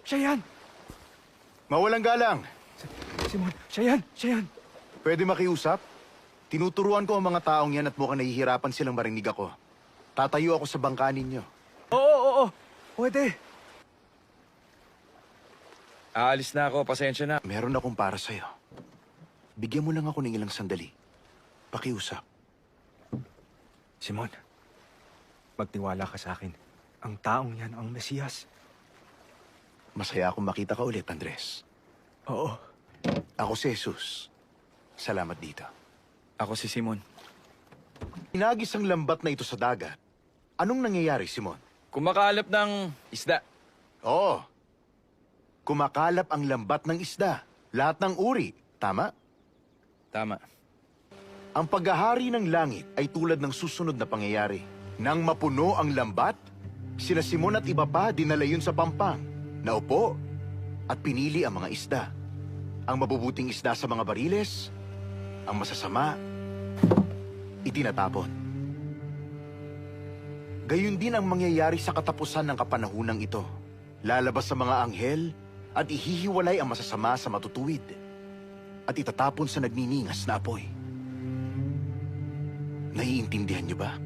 Siya yan! Mawalang galang. Simon, siya yan! Siya yan! Pwede makiusap? Tinuturuan ko ang mga taong yan at mukhang nahihirapan silang marinig ako. Tatayo ako sa bangka ninyo. Oo! Pwede! Aalis na ako, pasensya na. Meron akong para sa'yo. Bigyan mo lang ako ng ilang sandali. Pakiusap. Simon, magtiwala ka sa akin. Ang taong yan ang Mesiyas. Masaya akong makita ka ulit, Andres. Oo. Ako si Jesus. Salamat dito. Ako si Simon. Inagis ang lambat na ito sa dagat. Anong nangyayari, Simon? Kumakalap ng isda. Oo. Kumakalap ang lambat ng isda. Lahat ng uri. Tama? Tama. Ang paghahari ng langit ay tulad ng susunod na pangyayari. Nang mapuno ang lambat, sila Simon at iba pa dinala yun sa pampang. Naupo at pinili ang mga isda. Ang mabubuting isda sa mga bariles, ang masasama, itinatapon. Gayun din ang mangyayari sa katapusan ng kapanahunang ito. Lalabas sa mga anghel at ihihiwalay ang masasama sa matutuwid at itatapon sa nagniningas na apoy. Naiintindihan niyo ba?